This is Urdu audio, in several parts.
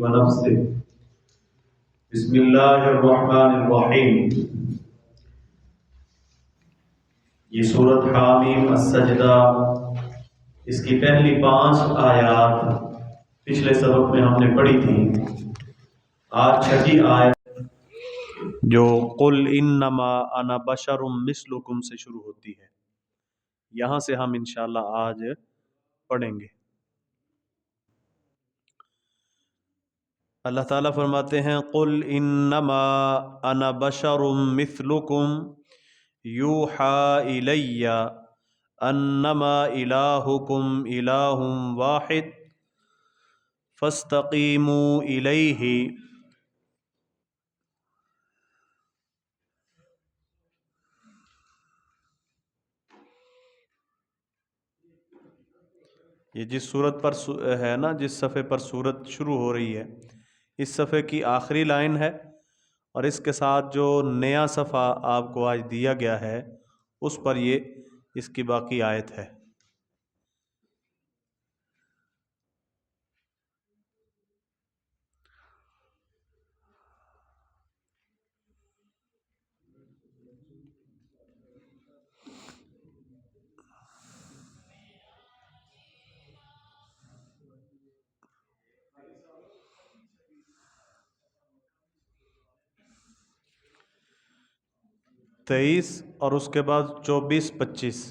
ونفسه بسم اللہ الرحمن الرحیم۔ یہ سورۃ حامیم السجدہ، اس کی پہلی 5 آیات پچھلے سبق میں ہم نے پڑھی تھی۔ آج 6 آیت جو قل انما انا بشر مثلکم سے شروع ہوتی ہے، یہاں سے ہم انشاءاللہ آج پڑھیں گے۔ اللہ تعالیٰ فرماتے ہیں قل انما انا بشر مثلکم یوحی الی انما الہکم الہ واحد فاستقیموا الیہ۔ یہ جس صورت پر ہے نا، جس صفحے پر صورت شروع ہو رہی ہے، اس صفحے کی آخری لائن ہے، اور اس کے ساتھ جو نیا صفحہ آپ کو آج دیا گیا ہے اس پر یہ اس کی باقی آیت ہے۔ تیئیس اور اس کے بعد 24-25،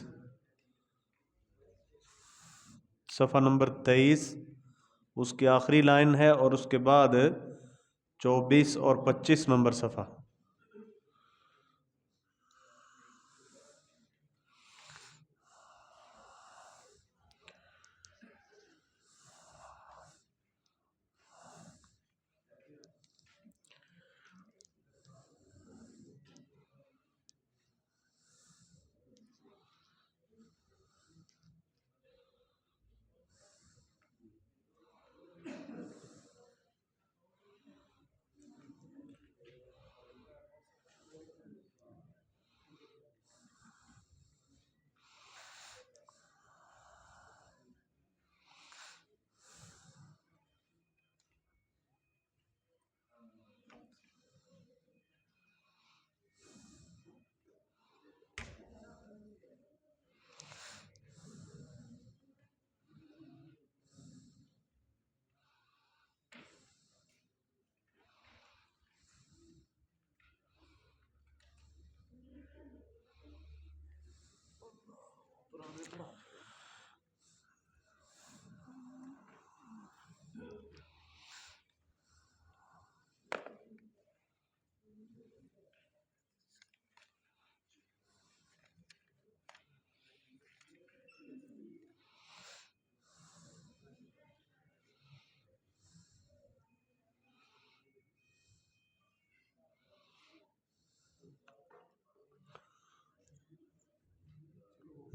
صفحہ نمبر 23 اس کی آخری لائن ہے، اور اس کے بعد 24 اور 25 نمبر صفحہ۔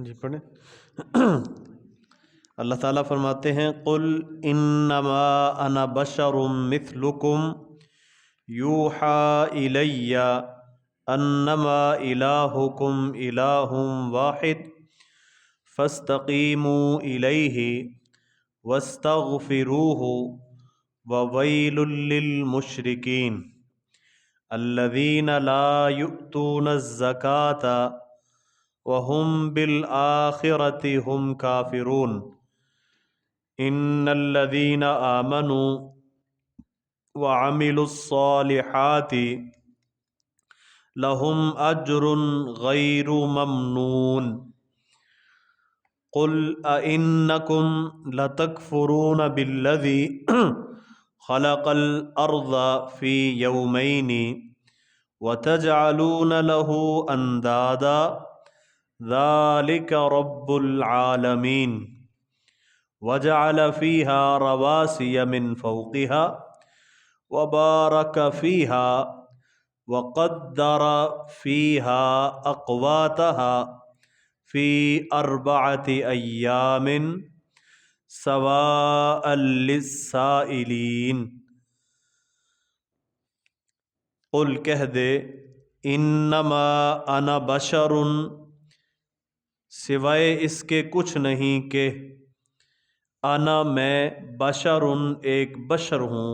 جی پڑھیں۔ اللہ تعالیٰ فرماتے ہیں قل انما انا بشر مثلکم یوحی الی انما الہکم الہ واحد فاستقیموا الیہ واستغفروہ وویل للمشرکین الذین لا یؤتون الزکاة وَهُمْ بِالْآخِرَةِ هُمْ كَافِرُونَ إِنَّ الَّذِينَ آمَنُوا وَعَمِلُوا الصَّالِحَاتِ لَهُمْ أَجْرٌ غَيْرُ مَمْنُونٍ قُلْ أَإِنَّكُمْ لَتَكْفُرُونَ بِالَّذِي خَلَقَ الْأَرْضَ فِي يَوْمَيْنِ وَتَجْعَلُونَ لَهُ أَنْدَادًا ذَلِكَ رَبُّ الْعَالَمِينَ وَجَعَلَ فِيهَا رَوَاسِيَ مِنْ فَوْقِهَا وَبَارَكَ فِيهَا وَقَدَّرَ فِيهَا أَقْوَاتَهَا فِي 4 أَيَّامٍ سَوَاءً لِلسَّائِلِينَ۔ قل کہہ دے انما انا بشر، سوائے اس کے کچھ نہیں کہ انا میں بشر ایک بشر ہوں،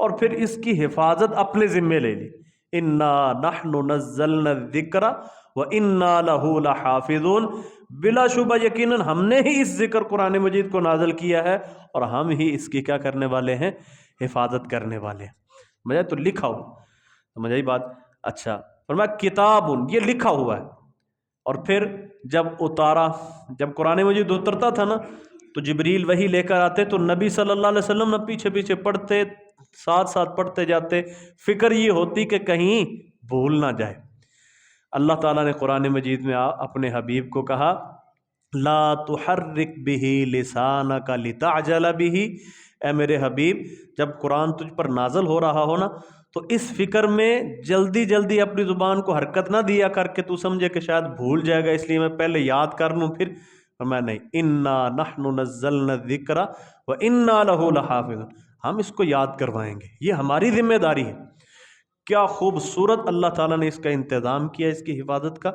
اور پھر اس کی حفاظت اپنے ذمے لے لی، انا نحن نزلنا الذکر وانا لہ لحافظون، بلا شبہ یقیناً ہم نے ہی اس ذکر قرآن مجید کو نازل کیا ہے اور ہم ہی اس کی کیا کرنے والے ہیں، حفاظت کرنے والے ہیں۔ مجھے تو لکھا ہو، سمجھ آئی بات؟ اچھا، فرمایا کتاب، یہ لکھا ہوا ہے۔ اور پھر جب اتارا، جب قرآن مجید اترتا تھا نا تو جبریل وہی لے کر آتے تو نبی صلی اللہ علیہ وسلم نہ پیچھے پیچھے پڑھتے، ساتھ ساتھ پڑھتے جاتے، فکر یہ ہوتی کہ کہیں بھول نہ جائے۔ اللہ تعالیٰ نے قرآن مجید میں اپنے حبیب کو کہا لا تحرک بہ لسانک لتعجل بہ، اے میرے حبیب جب قرآن تجھ پر نازل ہو رہا ہو نا تو اس فکر میں جلدی جلدی اپنی زبان کو حرکت نہ دیا کر کے تو سمجھے کہ شاید بھول جائے گا، اس لیے میں پہلے یاد کر لوں پھر میں نہیں، انا نحن نزلنا الذکر وانا لہ لحافظون، ہم اس کو یاد کروائیں گے، یہ ہماری ذمہ داری ہے۔ کیا خوبصورت اللہ تعالیٰ نے اس کا انتظام کیا، اس کی حفاظت کا۔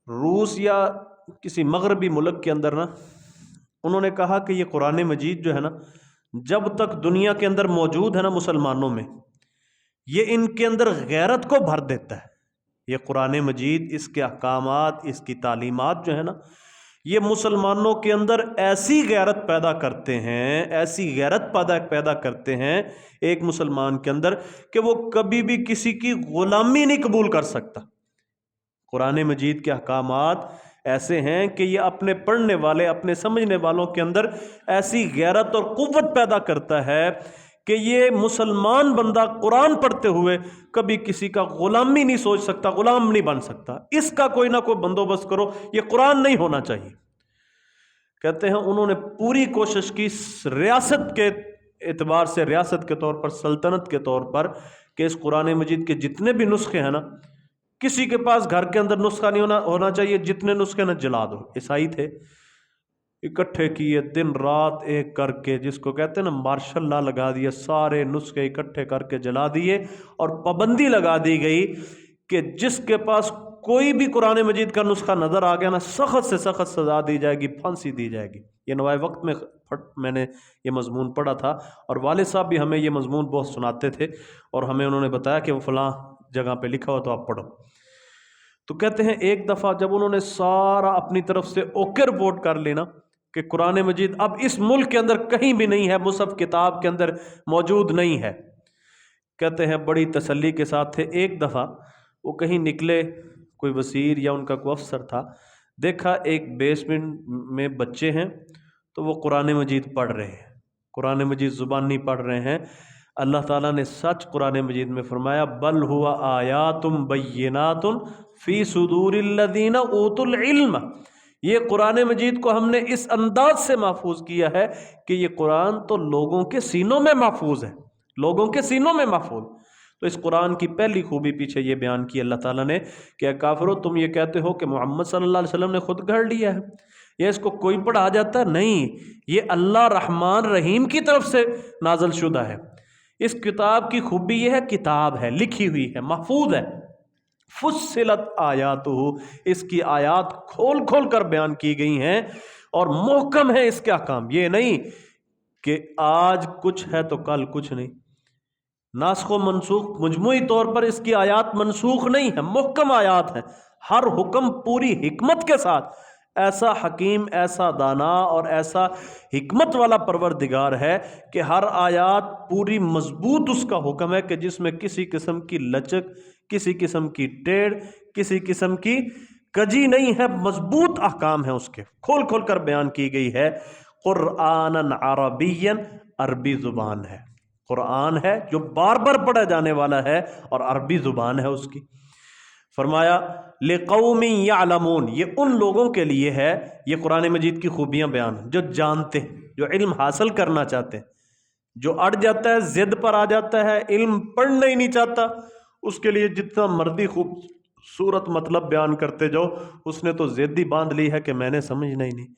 روس یا کسی مغربی ملک کے اندر نا انہوں نے کہا کہ یہ قرآن مجید جو ہے نا جب تک دنیا کے اندر موجود ہے نا مسلمانوں میں، یہ ان کے اندر غیرت کو بھر دیتا ہے۔ یہ قرآن مجید، اس کے احکامات، اس کی تعلیمات جو ہے نا یہ مسلمانوں کے اندر ایسی غیرت پیدا کرتے ہیں، ایسی غیرت پیدا کرتے ہیں ایک مسلمان کے اندر کہ وہ کبھی بھی کسی کی غلامی نہیں قبول کر سکتا۔ قرآن مجید کے احکامات ایسے ہیں کہ یہ اپنے پڑھنے والے، اپنے سمجھنے والوں کے اندر ایسی غیرت اور قوت پیدا کرتا ہے کہ یہ مسلمان بندہ قرآن پڑھتے ہوئے کبھی کسی کا غلامی نہیں سوچ سکتا، غلام نہیں بن سکتا۔ اس کا کوئی نہ کوئی بندوبست کرو، یہ قرآن نہیں ہونا چاہیے۔ کہتے ہیں انہوں نے پوری کوشش کی ریاست کے اعتبار سے، ریاست کے طور پر، سلطنت کے طور پر، کہ اس قرآن مجید کے جتنے بھی نسخے ہیں نا کسی کے پاس گھر کے اندر نسخہ نہیں ہونا چاہیے، جتنے نسخے نہ جلا دو۔ عیسائی تھے، اکٹھے کیے دن رات ایک کر کے، جس کو کہتے ہیں نا مارشل لا لگا دیا، سارے نسخے اکٹھے کر کے جلا دیے، اور پابندی لگا دی گئی کہ جس کے پاس کوئی بھی قرآن مجید کا نسخہ نظر آ گیا نا سخت سے سخت سزا دی جائے گی، پھانسی دی جائے گی۔ یہ نوائے وقت میں نے یہ مضمون پڑھا تھا، اور والد صاحب بھی ہمیں یہ مضمون بہت سناتے تھے، اور ہمیں انہوں نے بتایا کہ وہ فلاں جگہ پہ لکھا ہو تو آپ پڑھو۔ تو کہتے ہیں ایک دفعہ جب انہوں نے سارا اپنی طرف سے اوکے رپورٹ کر لینا کہ قرآن مجید اب اس ملک کے اندر کہیں بھی نہیں ہے، مصحف کتاب کے اندر موجود نہیں ہے، کہتے ہیں بڑی تسلی کے ساتھ تھے۔ ایک دفعہ وہ کہیں نکلے، کوئی وزیر یا ان کا کوئی افسر تھا، دیکھا ایک بیسمنٹ میں بچے ہیں تو وہ قرآن مجید پڑھ رہے ہیں، قرآن مجید زبانی پڑھ رہے ہیں۔ اللہ تعالیٰ نے سچ قرآن مجید میں فرمایا بل ہوا آیات بینات فی صدور الذین اوتوا العلم، یہ قرآن مجید کو ہم نے اس انداز سے محفوظ کیا ہے کہ یہ قرآن تو لوگوں کے سینوں میں محفوظ ہے، لوگوں کے سینوں میں محفوظ۔ تو اس قرآن کی پہلی خوبی پیچھے یہ بیان کی اللہ تعالیٰ نے کہ اے کافرو تم یہ کہتے ہو کہ محمد صلی اللہ علیہ وسلم نے خود گھڑ لیا ہے، یہ اس کو کوئی پڑھا جاتا ہے؟ نہیں، یہ اللہ رحمان رحیم کی طرف سے نازل شدہ ہے۔ اس کتاب کی خوبی یہ ہے کتاب ہے، لکھی ہوئی ہے، محفوظ ہے۔ فصلت آیاتہ، اس کی آیات کھول کھول کر بیان کی گئی ہیں اور محکم ہے اس کے احکام۔ یہ نہیں کہ آج کچھ ہے تو کل کچھ نہیں، ناسخ و منسوخ مجموعی طور پر اس کی آیات منسوخ نہیں ہے، محکم آیات ہیں، ہر حکم پوری حکمت کے ساتھ۔ ایسا حکیم، ایسا دانا اور ایسا حکمت والا پروردگار ہے کہ ہر آیات پوری مضبوط اس کا حکم ہے کہ جس میں کسی قسم کی لچک، کسی قسم کی ٹیڑھ، کسی قسم کی کجی نہیں ہے، مضبوط احکام ہیں اس کے، کھول کھول کر بیان کی گئی ہے۔ قرآنً عربیًا، عربی زبان ہے، قرآن ہے جو بار بار پڑھا جانے والا ہے اور عربی زبان ہے اس کی۔ فرمایا لقوم یعلمون، یہ ان لوگوں کے لیے ہے، یہ قرآن مجید کی خوبیاں بیان جو جانتے ہیں، جو علم حاصل کرنا چاہتے ہیں۔ جو اڑ جاتا ہے، ضد پر آ جاتا ہے، علم پڑھنا ہی نہیں چاہتا، اس کے لیے جتنا مرضی خوبصورت مطلب بیان کرتے جاؤ، اس نے تو ضد ہی باندھ لی ہے کہ میں نے سمجھنا ہی نہیں۔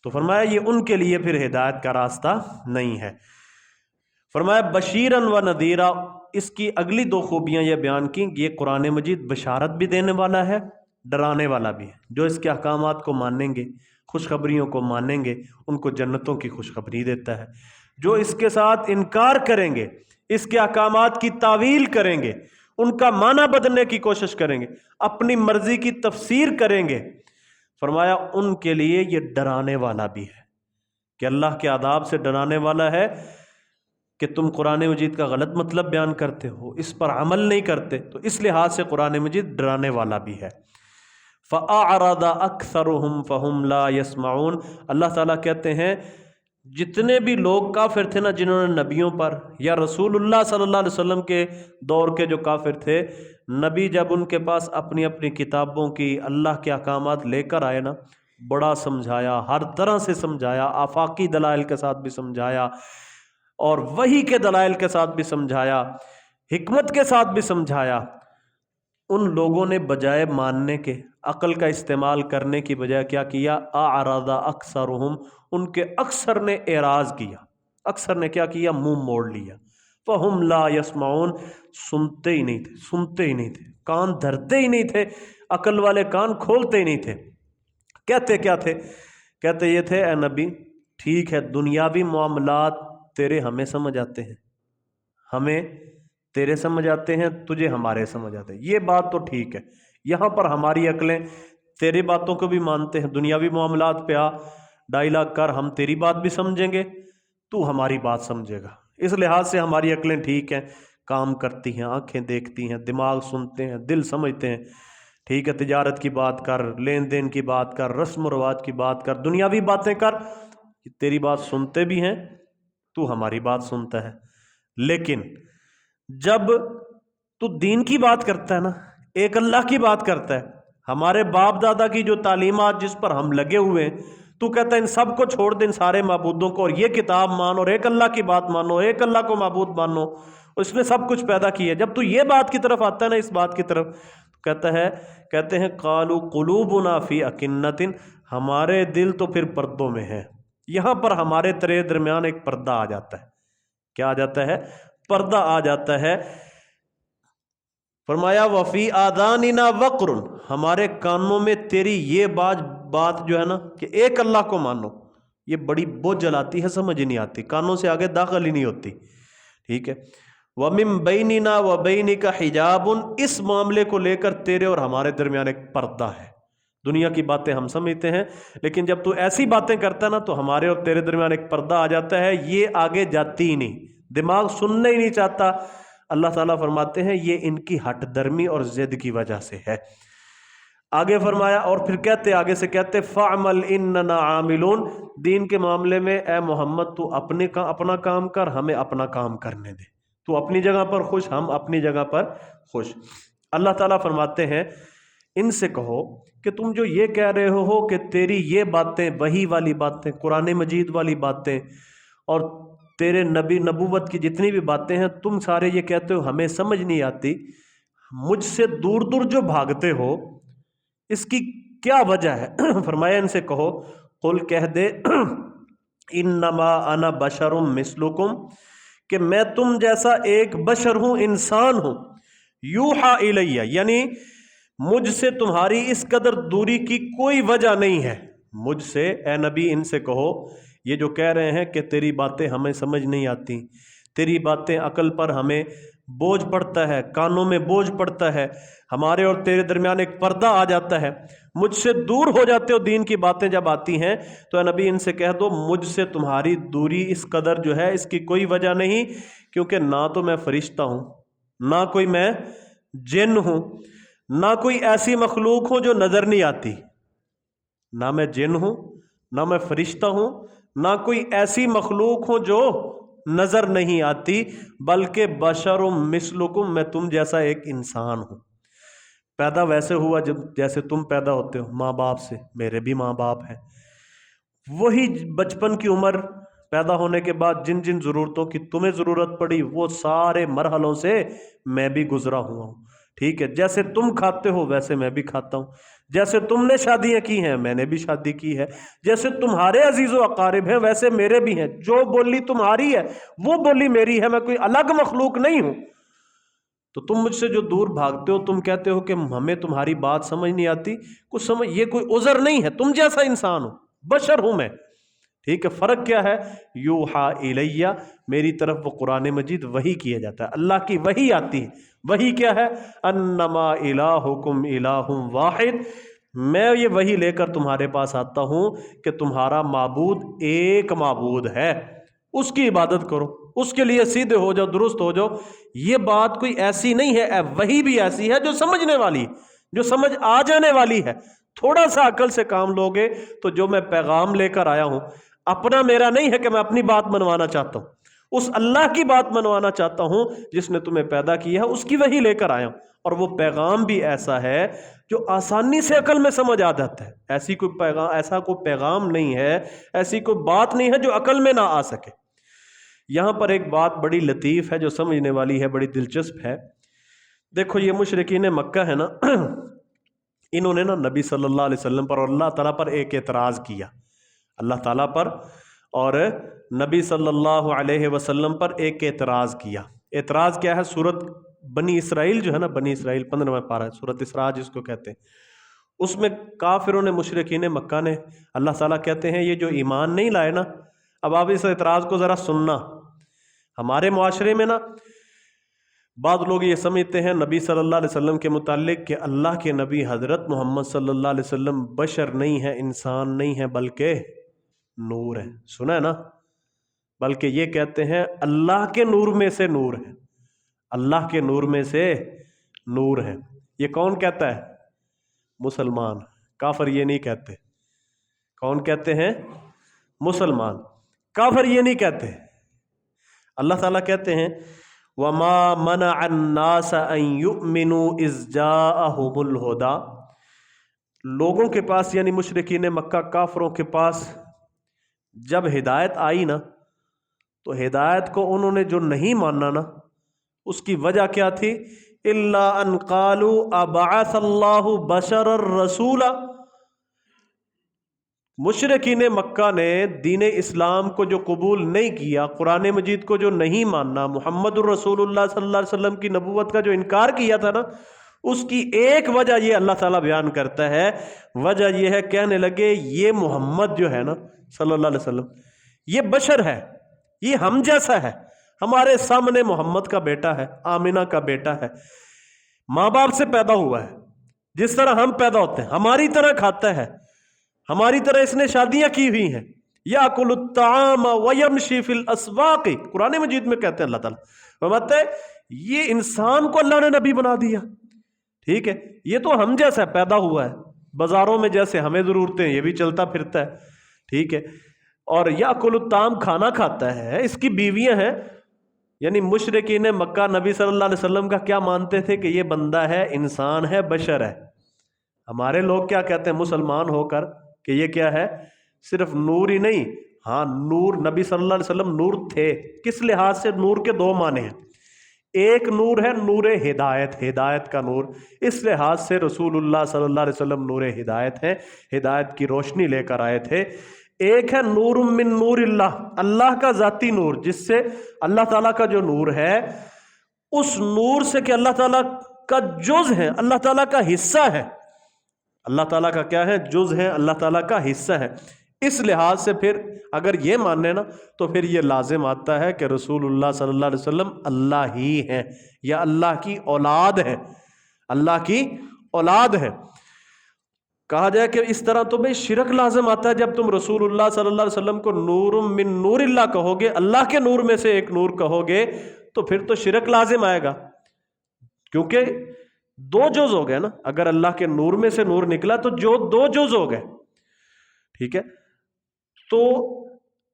تو فرمایا یہ ان کے لیے پھر ہدایت کا راستہ نہیں ہے۔ فرمایا بشیراً و نذیرا، اس کی اگلی دو خوبیاں یہ بیان کی، یہ قرآن مجید بشارت بھی دینے والا ہے، ڈرانے والا بھی ہے۔ جو اس کے احکامات کو مانیں گے، خوشخبریوں کو مانیں گے، ان کو جنتوں کی خوشخبری دیتا ہے۔ جو اس کے ساتھ انکار کریں گے، اس کے احکامات کی تعویل کریں گے، ان کا معنی بدلنے کی کوشش کریں گے، اپنی مرضی کی تفسیر کریں گے، فرمایا ان کے لیے یہ ڈرانے والا بھی ہے کہ اللہ کے عذاب سے ڈرانے والا ہے کہ تم قرآن مجید کا غلط مطلب بیان کرتے ہو، اس پر عمل نہیں کرتے، تو اس لحاظ سے قرآن مجید ڈرانے والا بھی ہے۔ فَأَعْرَضَ أَكْثَرُهُمْ فَهُمْ لَا يَسْمَعُونَ، اللہ تعالیٰ کہتے ہیں جتنے بھی لوگ کافر تھے نا، جنہوں نے نبیوں پر یا رسول اللہ صلی اللہ علیہ وسلم کے دور کے جو کافر تھے، نبی جب ان کے پاس اپنی اپنی کتابوں کی اللہ کے احکامات لے کر آئے نا، بڑا سمجھایا، ہر طرح سے سمجھایا، آفاقی دلائل کے ساتھ بھی سمجھایا اور وحی کے دلائل کے ساتھ بھی سمجھایا، حکمت کے ساتھ بھی سمجھایا، ان لوگوں نے بجائے ماننے کے، عقل کا استعمال کرنے کی بجائے کیا کیا؟ اعرض اکثرہم، ان کے اکثر نے اعراض کیا، اکثر نے کیا کیا؟ منہ موڑ لیا۔ فہم لا یسمعون، سنتے ہی نہیں تھے، سنتے ہی نہیں تھے، کان دھرتے ہی نہیں تھے، عقل والے کان کھولتے ہی نہیں تھے۔ کہتے کیا تھے؟ کہتے یہ تھے اے نبی ٹھیک ہے دنیاوی معاملات تیرے ہمیں سمجھ آتے ہیں، ہمیں تیرے سمجھ آتے ہیں، تجھے ہمارے سمجھ آتے ہیں، یہ بات تو ٹھیک ہے، یہاں پر ہماری عقلیں تیری باتوں کو بھی مانتے ہیں، دنیاوی معاملات پہ آ ڈائلاگ کر، ہم تیری بات بھی سمجھیں گے، تو ہماری بات سمجھے گا، اس لحاظ سے ہماری عقلیں ٹھیک ہیں، کام کرتی ہیں، آنکھیں دیکھتی ہیں، دماغ سنتے ہیں، دل سمجھتے ہیں، ٹھیک ہے تجارت کی بات کر، لین دین کی بات کر، رسم و رواج کی بات کر، دنیاوی باتیں کر، تیری بات سنتے بھی ہیں، تو ہماری بات سنتا ہے۔ لیکن جب تو دین کی بات کرتا ہے نا، ایک اللہ کی بات کرتا ہے، ہمارے باپ دادا کی جو تعلیمات جس پر ہم لگے ہوئے ہیں، تو کہتا ہے ان سب کو چھوڑ دیں، ان سارے معبودوں کو، اور یہ کتاب مانو اور ایک اللہ کی بات مانو، ایک اللہ کو معبود مانو، اس نے سب کچھ پیدا کیا۔ جب تو یہ بات کی طرف آتا ہے نا، اس بات کی طرف، کہتے ہیں قالوا قلوبنا فی اکنۃ، ہمارے دل تو پھر پردوں میں ہیں۔ یہاں پر ہمارے تیرے درمیان ایک پردہ آ جاتا ہے۔ کیا آ جاتا ہے؟ پردہ آ جاتا ہے۔ فرمایا وفی آذاننا وقر، ہمارے کانوں میں تیری یہ بات جو ہے نا کہ ایک اللہ کو مانو، یہ بڑی بوجھ جلاتی ہے، سمجھ نہیں آتی، کانوں سے آگے داخل ہی نہیں ہوتی، ٹھیک ہے۔ وَمِن بَيْنِنَا وَبَيْنِكَ حِجَابٌ، اس معاملے کو لے کر تیرے اور ہمارے درمیان ایک پردہ ہے۔ دنیا کی باتیں ہم سمجھتے ہیں، لیکن جب تو ایسی باتیں کرتا ہے نا تو ہمارے اور تیرے درمیان ایک پردہ آ جاتا ہے، یہ آگے جاتی ہی نہیں، دماغ سننا ہی نہیں چاہتا۔ اللہ تعالیٰ فرماتے ہیں یہ ان کی ہٹ درمی اور ضد کی وجہ سے ہے۔ آگے فرمایا اور پھر آگے سے کہتے فَعْمَلْ إِنَّنَا عَامِلُونَ، دین کے معاملے میں اے محمد تو اپنا کام کر، ہمیں اپنا کام کرنے دے، تو اپنی جگہ پر خوش، ہم اپنی جگہ پر خوش۔ اللہ تعالیٰ فرماتے ہیں ان سے کہو کہ تم جو یہ کہہ رہے ہو کہ تیری یہ باتیں، وحی والی باتیں، قرآن مجید والی باتیں اور تیرے نبوت کی جتنی بھی باتیں ہیں، تم سارے یہ کہتے ہو ہمیں سمجھ نہیں آتی، مجھ سے دور دور جو بھاگتے ہو، اس کی کیا وجہ ہے؟ فرمایا ان سے کہو قل کہہ دے انما انا بشر مثلکم، کہ میں تم جیسا ایک بشر ہوں، انسان ہوں، یوحا الیہ، یعنی مجھ سے تمہاری اس قدر دوری کی کوئی وجہ نہیں ہے۔ مجھ سے اے نبی ان سے کہو یہ جو کہہ رہے ہیں کہ تیری باتیں ہمیں سمجھ نہیں آتی، تیری باتیں عقل پر ہمیں بوجھ پڑتا ہے، کانوں میں بوجھ پڑتا ہے، ہمارے اور تیرے درمیان ایک پردہ آ جاتا ہے، مجھ سے دور ہو جاتے ہو، دین کی باتیں جب آتی ہیں تو اے نبی ان سے کہہ دو مجھ سے تمہاری دوری اس قدر جو ہے اس کی کوئی وجہ نہیں، کیونکہ نہ تو میں فرشتہ ہوں، نہ کوئی میں جن ہوں، نہ کوئی ایسی مخلوق ہوں جو نظر نہیں آتی، نہ میں جن ہوں، نہ میں فرشتہ ہوں، نہ کوئی ایسی مخلوق ہوں جو نظر نہیں آتی، بلکہ بشر مثلکم، میں تم جیسا ایک انسان ہوں، پیدا ویسے ہوا جیسے تم پیدا ہوتے ہو، ماں باپ سے، میرے بھی ماں باپ ہیں، وہی بچپن کی عمر، پیدا ہونے کے بعد جن جن ضرورتوں کی تمہیں ضرورت پڑی وہ سارے مرحلوں سے میں بھی گزرا ہوا ہوں، ٹھیک ہے، جیسے تم کھاتے ہو ویسے میں بھی کھاتا ہوں، جیسے تم نے شادیاں کی ہیں میں نے بھی شادی کی ہے، جیسے تمہارے عزیز و اقارب ہیں ویسے میرے بھی ہیں، جو بولی تمہاری ہے وہ بولی میری ہے، میں کوئی الگ مخلوق نہیں ہوں۔ تو تم مجھ سے جو دور بھاگتے ہو، تم کہتے ہو کہ ہمیں تمہاری بات سمجھ نہیں آتی، کچھ سمجھ، یہ کوئی عذر نہیں ہے، تم جیسا انسان ہو، بشر ہوں میں، ٹھیک ہے، فرق کیا ہے؟ یوحا الیہ، میری طرف وہ قرآن مجید وحی کیا جاتا ہے، اللہ کی وحی آتی ہے۔ وحی کیا ہے؟ انما الہکم الہ واحد، میں یہ وحی لے کر تمہارے پاس آتا ہوں کہ تمہارا معبود ایک معبود ہے، اس کی عبادت کرو، اس کے لیے سیدھے ہو جاؤ، درست ہو جاؤ۔ یہ بات کوئی ایسی نہیں ہے، وحی بھی ایسی ہے جو سمجھنے والی، جو سمجھ آ جانے والی ہے۔ تھوڑا سا عقل سے کام لوگے تو جو میں پیغام لے کر آیا ہوں اپنا میرا نہیں ہے کہ میں اپنی بات منوانا چاہتا ہوں، اس اللہ کی بات منوانا چاہتا ہوں جس نے تمہیں پیدا کیا ہے، اس کی وحی لے کر آیا ہوں، اور وہ پیغام بھی ایسا ہے جو آسانی سے عقل میں سمجھ آ جاتا ہے۔ ایسا کوئی پیغام نہیں ہے، ایسی کوئی بات نہیں ہے جو عقل میں نہ آ سکے۔ یہاں پر ایک بات بڑی لطیف ہے جو سمجھنے والی ہے، بڑی دلچسپ ہے۔ دیکھو یہ مشرکین مکہ ہے نا، انہوں نے نا نبی صلی اللہ علیہ وسلم پر اور اللہ تعالیٰ پر ایک اعتراض کیا، اللہ تعالیٰ پر اور نبی صلی اللہ علیہ وسلم پر ایک اعتراض کیا۔ اعتراض کیا ہے؟ سورت بنی اسرائیل جو ہے نا، بنی اسرائیل 15واں پارہ ہے، سورت اسراء جس کو کہتے ہیں، اس میں کافروں نے، مشرکین مکہ نے، اللہ تعالیٰ کہتے ہیں یہ جو ایمان نہیں لائے نا، اب آپ اس اعتراض کو ذرا سننا۔ ہمارے معاشرے میں نا بعض لوگ یہ سمجھتے ہیں نبی صلی اللہ علیہ وسلم کے متعلق کہ اللہ کے نبی حضرت محمد صلی اللہ علیہ وسلم بشر نہیں ہے، انسان نہیں ہے، بلکہ نور ہے۔ سنا ہے نا؟ بلکہ یہ کہتے ہیں اللہ کے نور میں سے نور ہے، اللہ کے نور میں سے نور ہے۔ یہ کون کہتا ہے؟ مسلمان۔ کافر یہ نہیں کہتے۔ کون کہتے ہیں؟ مسلمان۔ کافر یہ نہیں کہتے۔ اللہ تعالیٰ کہتے ہیں وَمَا مَنَعَ النَّاسَ أَن يُؤْمِنُوا إِذْ جَاءَهُمُ الْهُدَىٰ، لوگوں کے پاس یعنی مشرکین مکہ، کافروں کے پاس جب ہدایت آئی نا، تو ہدایت کو انہوں نے جو نہیں ماننا نا، اس کی وجہ کیا تھی؟ إِلَّا أَن قَالُوا أَبَعَثَ اللَّهُ بَشَرًا رَسُولًا، مشرکین مکہ نے دین اسلام کو جو قبول نہیں کیا، قرآن مجید کو جو نہیں ماننا، محمد الرسول اللہ صلی اللہ علیہ وسلم کی نبوت کا جو انکار کیا تھا نا، اس کی ایک وجہ یہ اللہ تعالیٰ بیان کرتا ہے۔ وجہ یہ ہے، کہنے لگے یہ محمد جو ہے نا صلی اللہ علیہ وسلم، یہ بشر ہے، یہ ہم جیسا ہے، ہمارے سامنے محمد کا بیٹا ہے، آمنہ کا بیٹا ہے، ماں باپ سے پیدا ہوا ہے، جس طرح ہم پیدا ہوتے ہیں ہماری طرح کھاتا ہے، ہماری طرح اس نے شادیاں کی ہوئی ہیں، یاکل الطعام ویمشی فی الاسواق، قرآن مجید میں کہتے ہیں اللہ تعالیٰ، فرماتے ہیں یہ انسان کو اللہ نے نبی بنا دیا، ٹھیک ہے، یہ تو ہم جیسا پیدا ہوا ہے، بازاروں میں جیسے ہمیں ضرورتیں یہ بھی چلتا پھرتا ہے، ٹھیک ہے، اور یاکل الطعام کھانا کھاتا ہے، اس کی بیویاں ہیں۔ یعنی مشرکین مکہ نبی صلی اللہ علیہ وسلم کا کیا مانتے تھے؟ کہ یہ بندہ ہے، انسان ہے، بشر ہے۔ ہمارے لوگ کیا کہتے ہیں مسلمان ہو کر؟ کہ یہ کیا ہے؟ صرف نور ہی نہیں، ہاں نور، نبی صلی اللہ علیہ وسلم نور تھے۔ کس لحاظ سے؟ نور کے دو معنی ہیں، ایک نور ہے نور ہدایت، ہدایت کا نور، اس لحاظ سے رسول اللہ صلی اللہ علیہ وسلم نور ہدایت ہیں، ہدایت کی روشنی لے کر آئے تھے۔ ایک ہے نور من نور اللہ، اللہ کا ذاتی نور، جس سے اللہ تعالیٰ کا جو نور ہے، اس نور سے کہ اللہ تعالیٰ کا جز ہے، اللہ تعالیٰ کا حصہ ہے، اللہ تعالیٰ کا کیا ہے؟ جز ہے، اللہ تعالیٰ کا حصہ ہے۔ اس لحاظ سے پھر اگر یہ ماننے نا، تو پھر یہ لازم آتا ہے کہ رسول اللہ صلی اللہ علیہ وسلم اللہ ہی ہیں، یا اللہ کی اولاد ہے، اللہ کی اولاد ہے۔ کہا جائے کہ اس طرح تو بھئی شرک لازم آتا ہے جب تم رسول اللہ صلی اللہ علیہ وسلم کو نور من نور اللہ کہو گے، اللہ کے نور میں سے ایک نور کہو گے، تو پھر تو شرک لازم آئے گا، کیونکہ دو جز ہو گئے نا، اگر اللہ کے نور میں سے نور نکلا تو جو دو جز ہو گئے، ٹھیک ہے۔ تو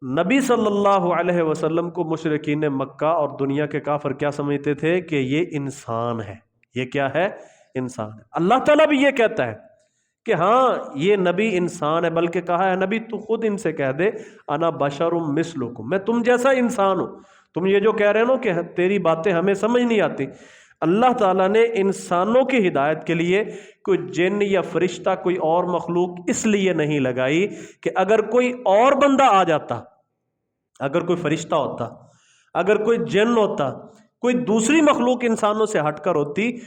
نبی صلی اللہ علیہ وسلم کو مشرکین مکہ اور دنیا کے کافر کیا سمجھتے تھے؟ کہ یہ انسان ہے، یہ کیا ہے؟ انسان ہے۔ اللہ تعالیٰ بھی یہ کہتا ہے کہ ہاں یہ نبی انسان ہے، بلکہ کہا ہے نبی تو خود ان سے کہہ دے انا بشر مثلکم، میں تم جیسا انسان ہوں۔ تم یہ جو کہہ رہے ہو کہ تیری باتیں ہمیں سمجھ نہیں آتی، اللہ تعالیٰ نے انسانوں کی ہدایت کے لیے کوئی جن یا فرشتہ، کوئی اور مخلوق اس لیے نہیں لگائی کہ اگر کوئی اور بندہ آ جاتا، اگر کوئی فرشتہ ہوتا، اگر کوئی جن ہوتا، کوئی دوسری مخلوق انسانوں سے ہٹ کر ہوتی،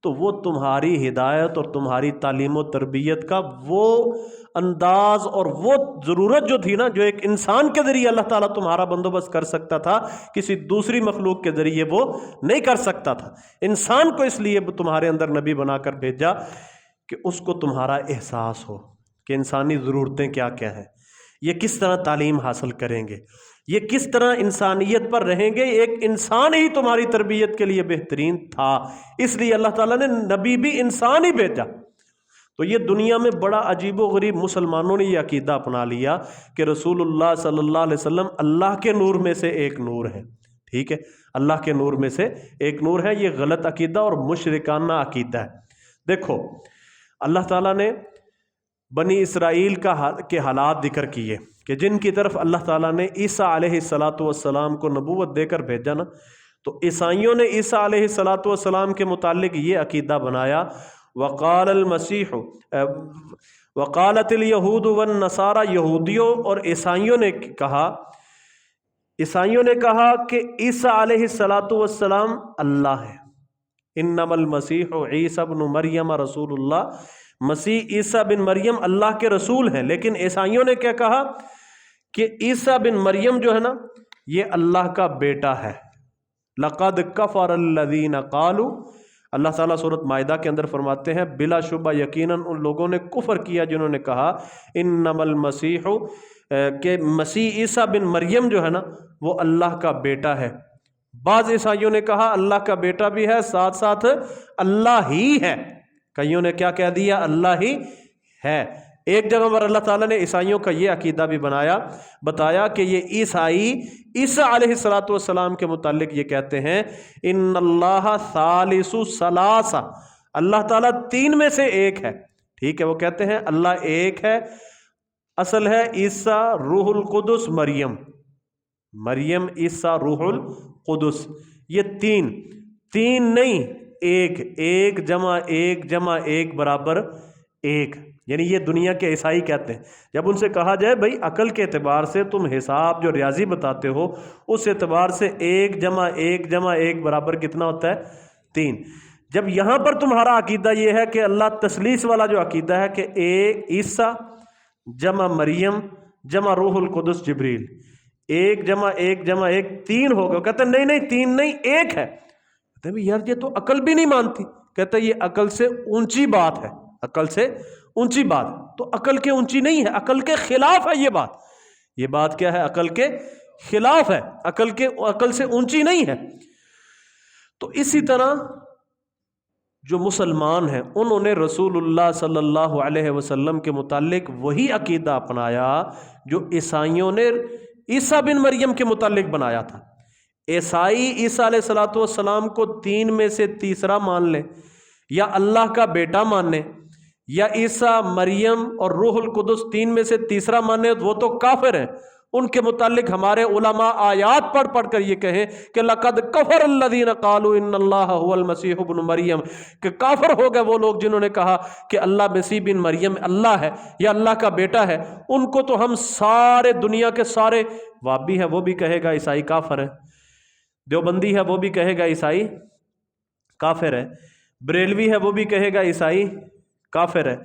تو وہ تمہاری ہدایت اور تمہاری تعلیم و تربیت کا وہ انداز اور وہ ضرورت جو تھی نا، جو ایک انسان کے ذریعے اللہ تعالیٰ تمہارا بندوبست کر سکتا تھا، کسی دوسری مخلوق کے ذریعے وہ نہیں کر سکتا تھا۔ انسان کو اس لیے تمہارے اندر نبی بنا کر بھیجا کہ اس کو تمہارا احساس ہو کہ انسانی ضرورتیں کیا کیا ہیں، یہ کس طرح تعلیم حاصل کریں گے، یہ کس طرح انسانیت پر رہیں گے۔ ایک انسان ہی تمہاری تربیت کے لیے بہترین تھا، اس لیے اللہ تعالیٰ نے نبی بھی انسان ہی بھیجا۔ تو یہ دنیا میں بڑا عجیب و غریب مسلمانوں نے یہ عقیدہ اپنا لیا کہ رسول اللہ صلی اللہ علیہ وسلم اللہ کے نور میں سے ایک نور ہے، ٹھیک ہے، اللہ کے نور میں سے ایک نور ہے۔ یہ غلط عقیدہ اور مشرکانہ عقیدہ ہے۔ دیکھو اللہ تعالیٰ نے بنی اسرائیل کے حالات ذکر کیے کہ جن کی طرف اللہ تعالیٰ نے عیسیٰ علیہ السلام کو نبوت دے کر بھیجا نا، تو عیسائیوں نے عیسیٰ علیہ السلام کے متعلق یہ عقیدہ بنایا، وقال المسیح وقالت الیہود والنصارى، یہودیوں اور عیسائیوں نے کہا کہ عیسیٰ علیہ السلام اللہ ہے۔ انما المسیح عیسیٰ ابن مریم رسول اللہ، مسیح عیسیٰ بن مریم اللہ کے رسول ہیں۔ لیکن عیسائیوں نے کیا کہا کہ عیسیٰ بن مریم جو ہے نا یہ اللہ کا بیٹا ہے۔ لقد کفر الذین قالوا، اللہ تعالیٰ سورۃ مائدہ کے اندر فرماتے ہیں بلا شبہ یقیناً ان لوگوں نے کفر کیا جنہوں نے کہا انما المسیح، کہ مسیح عیسیٰ بن مریم جو ہے نا وہ اللہ کا بیٹا ہے۔ بعض عیسائیوں نے کہا اللہ کا بیٹا بھی ہے، ساتھ ساتھ اللہ ہی ہے۔ کئیوں نے کیا کہہ دیا؟ اللہ ہی ہے۔ ایک جگہ پر اللہ تعالیٰ نے عیسائیوں کا یہ عقیدہ بھی بتایا کہ یہ عیسائی عیسیٰ علیہ السلام کے متعلق یہ کہتے ہیں ان اللہ ثالث ثلاثہ، اللہ تعالیٰ تین میں سے ایک ہے، ٹھیک ہے۔ وہ کہتے ہیں اللہ ایک ہے، اصل ہے عیسیٰ روح القدس مریم عیسیٰ روح القدس، یہ تین نہیں، ایک جمع ایک برابر ایک، یعنی یہ دنیا کے عیسائی کہتے ہیں۔ جب ان سے کہا جائے بھائی عقل کے اعتبار سے تم حساب جو ریاضی بتاتے ہو اس اعتبار سے ایک جمع ایک برابر کتنا ہوتا ہے؟ 3۔ جب یہاں پر تمہارا عقیدہ یہ ہے کہ اللہ تثلیث والا جو عقیدہ ہے کہ ایک عیسیٰ جمع مریم جمع روح القدس جبریل، ایک جمع ایک 3 ہوگا، کہتے ہیں نہیں 3 نہیں، ایک ہے۔ کہتے ہیں یار یہ تو عقل بھی نہیں مانتی۔ کہتے ہیں یہ عقل سے اونچی بات ہے، عقل سے اونچی بات، تو عقل کے اونچی نہیں ہے، عقل کے خلاف ہے یہ بات کیا ہے؟ عقل کے خلاف ہے، عقل سے اونچی نہیں ہے۔ تو اسی طرح جو مسلمان ہیں انہوں نے رسول اللہ صلی اللہ علیہ وسلم کے متعلق وہی عقیدہ اپنایا جو عیسائیوں نے عیسیٰ بن مریم کے متعلق بنایا تھا۔ عیسائی عیسیٰ علیہ السلام کو 3 میں سے تیسرا مان لیں، یا اللہ کا بیٹا مانے، یا عیسیٰ مریم اور روح القدس 3 میں سے تیسرا مانے، وہ تو کافر ہیں۔ ان کے متعلق ہمارے علماء آیات پڑھ کر یہ کہیں کہ لقد کفر الذین قالوا ان اللہ هو المسیح ابن مریم، کہ کافر ہو گئے وہ لوگ جنہوں نے کہا کہ اللہ مسیح بن مریم اللہ ہے یا اللہ کا بیٹا ہے۔ ان کو تو ہم سارے دنیا کے سارے وابی ہیں وہ بھی کہے گا عیسائی کافر ہے، دیوبندی ہے وہ بھی کہے گا عیسائی کافر ہے، بریلوی ہے وہ بھی کہے گا عیسائی کافر ہے،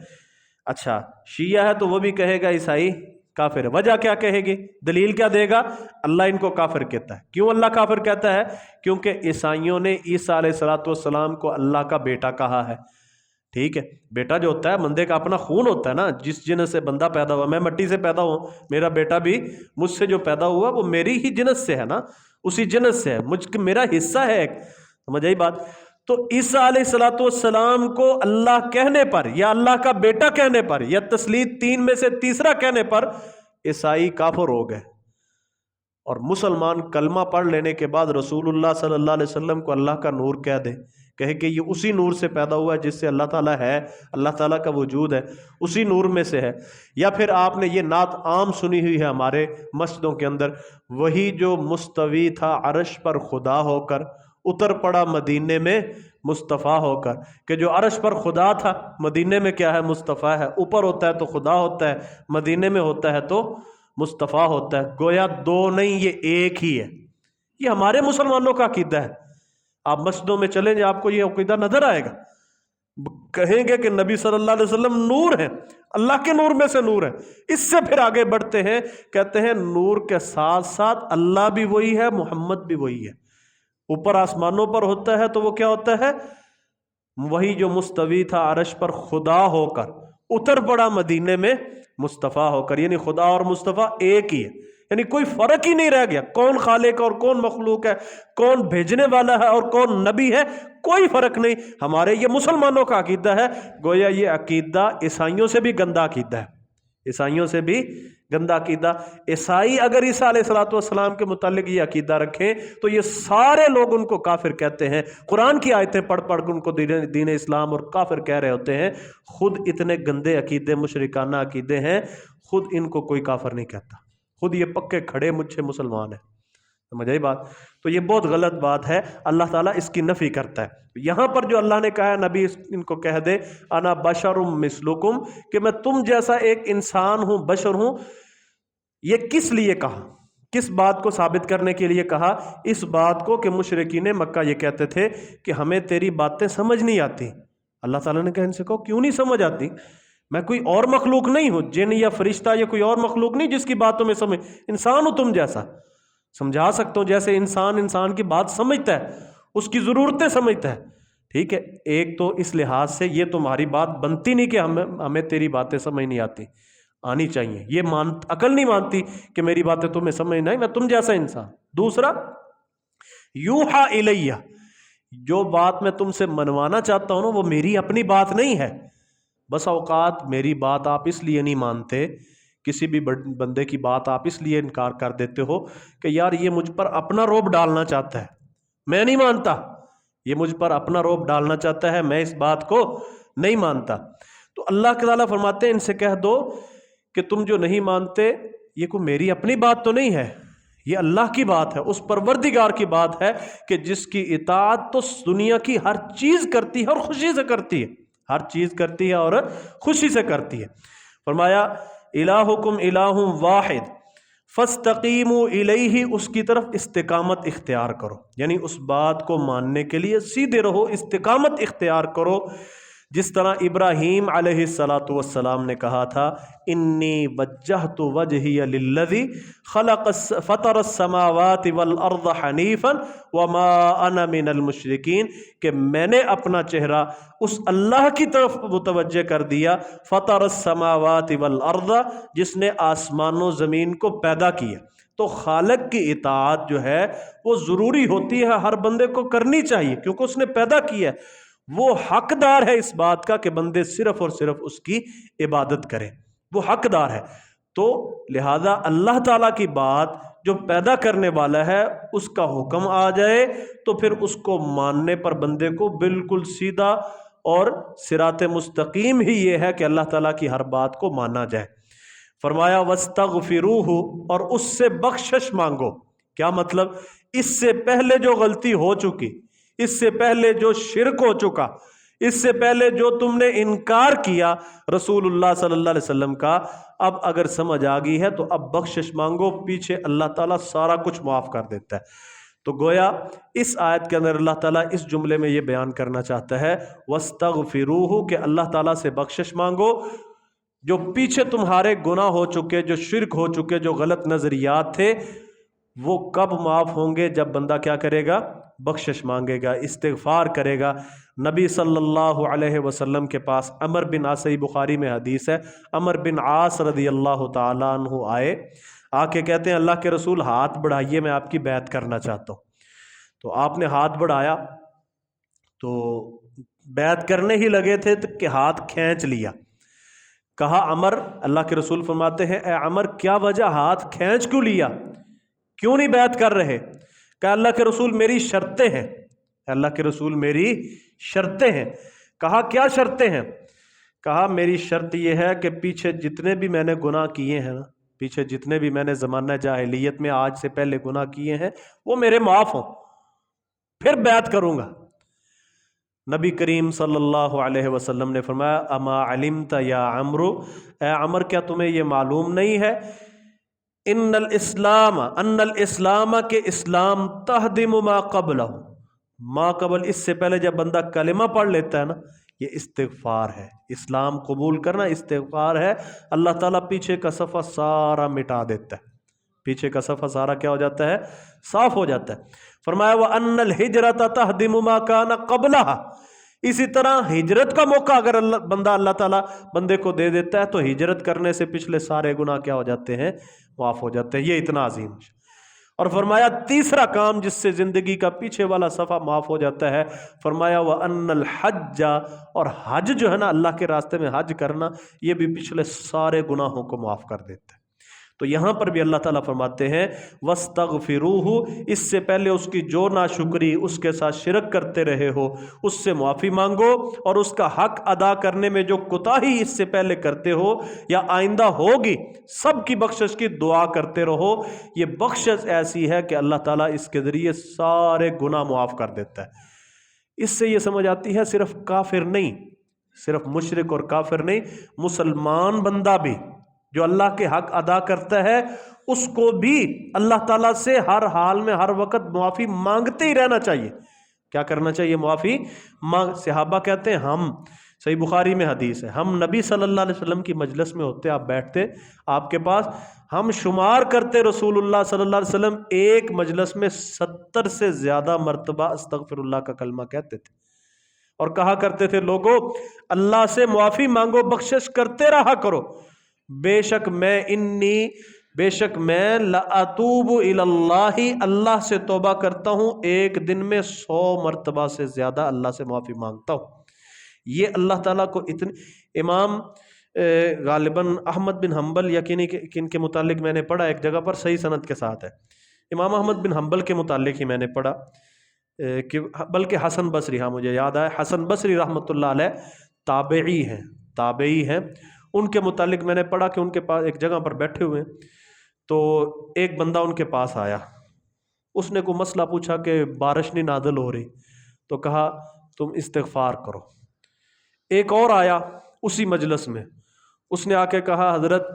اچھا شیعہ ہے تو وہ بھی کہے گا عیسائی کافر ہے۔ وجہ کیا کہے گی؟ دلیل کیا دے گا؟ اللہ ان کو کافر کہتا ہے۔ کیوں اللہ کافر کہتا ہے؟ کیونکہ عیسائیوں نے عیسیٰ علیہ السلام کو اللہ کا بیٹا کہا ہے، ٹھیک ہے۔ بیٹا جو ہوتا ہے بندے کا اپنا خون ہوتا ہے نا، جس جنس سے بندہ پیدا ہوا، میں مٹی سے پیدا ہوں، میرا بیٹا بھی مجھ سے جو پیدا ہوا وہ میری ہی جنس سے ہے نا، اسی جنس سے ہے، میرا حصہ ہے ایک، سمجھ آئی بات؟ تو عیسیٰ علیہ السلام کو اللہ کہنے پر یا اللہ کا بیٹا کہنے پر یا تثلیث 3 میں سے تیسرا کہنے پر عیسائی کافر ہو گئے، اور مسلمان کلمہ پڑھ لینے کے بعد رسول اللہ صلی اللہ علیہ وسلم کو اللہ کا نور کہہ دے، کہے کہ یہ اسی نور سے پیدا ہوا ہے جس سے اللہ تعالیٰ ہے، اللہ تعالیٰ کا وجود ہے، اسی نور میں سے ہے۔ یا پھر آپ نے یہ نعت عام سنی ہوئی ہے ہمارے مسجدوں کے اندر، وہی جو مستوی تھا عرش پر خدا ہو کر اتر پڑا مدینے میں مصطفیٰ ہو کر، کہ جو عرش پر خدا تھا مدینے میں کیا ہے؟ مصطفیٰ ہے۔ اوپر ہوتا ہے تو خدا ہوتا ہے، مدینے میں ہوتا ہے تو مصطفیٰ ہوتا ہے۔ گویا 2 نہیں، یہ ایک ہی ہے۔ یہ ہمارے مسلمانوں کا عقیدہ ہے۔ آپ مسجدوں میں چلیں جائیں آپ کو یہ عقیدہ نظر آئے گا، کہیں گے کہ نبی صلی اللہ علیہ وسلم نور ہیں، اللہ کے نور میں سے نور ہے۔ اس سے پھر آگے بڑھتے ہیں، کہتے ہیں نور کے ساتھ ساتھ اللہ بھی وہی ہے، محمد بھی وہی ہے۔ اوپر آسمانوں پر ہوتا ہے تو وہ کیا ہوتا ہے؟ وہی جو مستوی تھا عرش پر خدا ہو کر اتر پڑا مدینے میں مصطفیٰ ہو کر، یعنی خدا اور مصطفیٰ ایک ہی ہے، یعنی کوئی فرق ہی نہیں رہ گیا۔ کون خالق اور کون مخلوق ہے، کون بھیجنے والا ہے اور کون نبی ہے، کوئی فرق نہیں۔ ہمارے یہ مسلمانوں کا عقیدہ ہے، گویا یہ عقیدہ عیسائیوں سے بھی گندا عقیدہ ہے، عیسائیوں سے بھی گندا عقیدہ۔ عیسائی اگر عیسیٰ علیہ الصلوۃ والسلام کے متعلق یہ عقیدہ رکھیں تو یہ سارے لوگ ان کو کافر کہتے ہیں، قرآن کی آیتیں پڑھ پڑھ کے ان کو دین اسلام اور کافر کہہ رہے ہوتے ہیں۔ خود اتنے گندے عقیدے، مشرکانہ عقیدے ہیں، خود ان کو کوئی کافر نہیں کہتا، خود یہ پکے کھڑے مجھے مسلمان ہیں۔ سمجھ آئی بات؟ تو یہ بہت غلط بات ہے، اللہ تعالیٰ اس کی نفی کرتا ہے۔ یہاں پر جو اللہ نے کہا ہے نبی ان کو کہہ دے انا بشر مثلکم، کہ میں تم جیسا ایک انسان ہوں، بشر ہوں۔ یہ کس لیے کہا، کس بات کو ثابت کرنے کے لیے کہا؟ اس بات کو کہ مشرکین مکہ یہ کہتے تھے کہ ہمیں تیری باتیں سمجھ نہیں آتی۔ اللہ تعالیٰ نے کہا ان سے کہو کیوں نہیں سمجھ آتی؟ میں کوئی اور مخلوق نہیں ہوں، جن یا فرشتہ یا کوئی اور مخلوق نہیں جس کی باتوں میں سمجھ، انسان ہوں تم جیسا، سمجھا سکتا ہوں جیسے انسان کی بات سمجھتا ہے، اس کی ضرورتیں سمجھتا ہے۔ ٹھیک ہے، ایک تو اس لحاظ سے یہ تمہاری بات بنتی نہیں کہ ہمیں تیری باتیں سمجھ نہیں آتی، آنی چاہیے۔ یہ عقل نہیں مانتی کہ میری باتیں تمہیں سمجھ نہیں، میں تم جیسا انسان۔ دوسرا، یوحا الیہ، جو بات میں تم سے منوانا چاہتا ہوں وہ میری اپنی بات نہیں ہے۔ بس اوقات میری بات آپ اس لیے نہیں مانتے، کسی بھی بندے کی بات آپ اس لیے انکار کر دیتے ہو کہ یار یہ مجھ پر اپنا روب ڈالنا چاہتا ہے، میں نہیں مانتا، یہ مجھ پر اپنا روب ڈالنا چاہتا ہے، میں اس بات کو نہیں مانتا۔ تو اللہ تعالیٰ فرماتے ہیں ان سے کہہ دو کہ تم جو نہیں مانتے یہ کوئی میری اپنی بات تو نہیں ہے، یہ اللہ کی بات ہے، اس پروردگار کی بات ہے کہ جس کی اطاعت تو دنیا کی ہر چیز کرتی ہے اور خوشی سے کرتی ہے، ہر چیز کرتی ہے اور خوشی سے کرتی ہے۔ فرمایا الہکم الہ واحد فاستقیموا الیہ، اس کی طرف استقامت اختیار کرو، یعنی اس بات کو ماننے کے لیے سیدھے رہو، استقامت اختیار کرو۔ جس طرح ابراہیم علیہ السلام نے کہا تھا انی وجہت وجہی للذی فطر السماوات والارض حنیفا وما انا من المشرکین، کہ میں نے اپنا چہرہ اس اللہ کی طرف متوجہ کر دیا، فطر السماوات والارض، جس نے آسمان و زمین کو پیدا کیا۔ تو خالق کی اطاعت جو ہے وہ ضروری ہوتی ہے، ہر بندے کو کرنی چاہیے، کیونکہ اس نے پیدا کیا ہے، وہ حقدار ہے اس بات کا کہ بندے صرف اور صرف اس کی عبادت کریں، وہ حقدار ہے۔ تو لہذا اللہ تعالیٰ کی بات جو پیدا کرنے والا ہے اس کا حکم آ جائے تو پھر اس کو ماننے پر بندے کو بالکل سیدھا اور صراط مستقیم ہی یہ ہے کہ اللہ تعالیٰ کی ہر بات کو مانا جائے۔ فرمایا وَاسْتَغْفِرُوهُ، اور اس سے بخشش مانگو۔ کیا مطلب؟ اس سے پہلے جو غلطی ہو چکی، اس سے پہلے جو شرک ہو چکا، اس سے پہلے جو تم نے انکار کیا رسول اللہ صلی اللہ علیہ وسلم کا، اب اگر سمجھ آ گئی ہے تو اب بخشش مانگو، پیچھے اللہ تعالیٰ سارا کچھ معاف کر دیتا ہے۔ تو گویا اس آیت کے اندر اللہ تعالیٰ اس جملے میں یہ بیان کرنا چاہتا ہے وَاسْتَغْفِرُوهُ، کہ اللہ تعالیٰ سے بخشش مانگو۔ جو پیچھے تمہارے گناہ ہو چکے، جو شرک ہو چکے، جو غلط نظریات تھے، وہ کب معاف ہوں گے؟ جب بندہ کیا کرے گا؟ بخشش مانگے گا، استغفار کرے گا۔ نبی صلی اللہ علیہ وسلم کے پاس عمر بن عاص، بخاری میں حدیث ہے، عمر بن عاص رضی اللہ تعالیٰ عنہ آئے، آ کے کہتے ہیں اللہ کے رسول ہاتھ بڑھائیے، میں آپ کی بیعت کرنا چاہتا ہوں۔ تو آپ نے ہاتھ بڑھایا تو بیعت کرنے ہی لگے تھے کہ ہاتھ کھینچ لیا۔ کہا عمر، اللہ کے رسول فرماتے ہیں اے عمر کیا وجہ، ہاتھ کھینچ کیوں لیا، کیوں نہیں بیعت کر رہے؟ کہا اللہ کے رسول میری شرطیں ہیں، اللہ کے رسول میری شرطیں ہیں۔ کہا کیا شرطیں ہیں؟ کہا میری شرط یہ ہے کہ پیچھے جتنے بھی میں نے گناہ کیے ہیں نا، پیچھے جتنے بھی میں نے زمانہ جاہلیت میں آج سے پہلے گناہ کیے ہیں وہ میرے معاف ہوں، پھر بیعت کروں گا۔ نبی کریم صلی اللہ علیہ وسلم نے فرمایا اما علمت یا عمرو، اے عمر کیا تمہیں یہ معلوم نہیں ہے ان الاسلام کہ اسلام تہدم ما قبلہ، ما قبل، اس سے پہلے جب بندہ کلمہ پڑھ لیتا ہے نا، یہ استغفار ہے۔ اسلام قبول کرنا استغفار ہے، اللہ تعالیٰ پیچھے کا صفحہ سارا مٹا دیتا ہے، پیچھے کا صفحہ سارا کیا ہو جاتا ہے؟ صاف ہو جاتا ہے۔ فرمایا وَأَنَّ الْهِجْرَةَ تَهْدِمُ مَا كَانَ قَبْلَهَا، اسی طرح ہجرت کا موقع اگر اللہ تعالیٰ بندے کو دے دیتا ہے تو ہجرت کرنے سے پچھلے سارے گناہ کیا ہو جاتے ہیں؟ معاف ہو جاتے ہیں۔ یہ اتنا عظیم ہے۔ اور فرمایا تیسرا کام جس سے زندگی کا پیچھے والا صفحہ معاف ہو جاتا ہے، فرمایا وَأَنَّ الْحَجَّ، اور حج جو ہے نا، اللہ کے راستے میں حج کرنا، یہ بھی پچھلے سارے گناہوں کو معاف کر دیتا ہے۔ تو یہاں پر بھی اللہ تعالیٰ فرماتے ہیں وَاسْتَغْفِرُوهُ، اس سے پہلے اس کی جو ناشکری، اس کے ساتھ شرک کرتے رہے ہو، اس سے معافی مانگو، اور اس کا حق ادا کرنے میں جو کوتاہی اس سے پہلے کرتے ہو یا آئندہ ہوگی، سب کی بخشش کی دعا کرتے رہو۔ یہ بخشش ایسی ہے کہ اللہ تعالیٰ اس کے ذریعے سارے گناہ معاف کر دیتا ہے۔ اس سے یہ سمجھ آتی ہے صرف کافر نہیں، صرف مشرک اور کافر نہیں، مسلمان بندہ بھی جو اللہ کے حق ادا کرتا ہے، اس کو بھی اللہ تعالیٰ سے ہر حال میں ہر وقت معافی مانگتے ہی رہنا چاہیے۔ کیا کرنا چاہیے؟ معافی مانگ۔ صحابہ کہتے ہیں، ہم، صحیح بخاری میں حدیث ہے، ہم نبی صلی اللہ علیہ وسلم کی مجلس میں ہوتے، آپ بیٹھتے آپ کے پاس، ہم شمار کرتے رسول اللہ صلی اللہ علیہ وسلم ایک مجلس میں 70 سے زیادہ مرتبہ استغفر اللہ کا کلمہ کہتے تھے، اور کہا کرتے تھے لوگو اللہ سے معافی مانگو، بخشش کرتے رہا کرو، بے شک میں لَأَتُوبُ إِلَى اللَّهِ، اللہ سے توبہ کرتا ہوں، ایک دن میں 100 مرتبہ سے زیادہ اللہ سے معافی مانگتا ہوں۔ یہ اللہ تعالیٰ کو اتنی، امام غالباً احمد بن حنبل، یقینی کن کے متعلق میں نے پڑھا ایک جگہ پر، صحیح سند کے ساتھ ہے، امام احمد بن حنبل کے متعلق ہی میں نے پڑھا، کہ بلکہ حسن بصری، ہاں مجھے یاد آیا، حسن بصری رحمۃ اللہ علیہ تابعی ہیں، ان کے متعلق میں نے پڑھا کہ ان کے پاس ایک جگہ پر بیٹھے ہوئے، تو ایک بندہ ان کے پاس آیا، اس نے کوئی مسئلہ پوچھا کہ بارش نہیں نازل ہو رہی، تو کہا تم استغفار کرو۔ ایک اور آیا اسی مجلس میں، اس نے آ کے کہا حضرت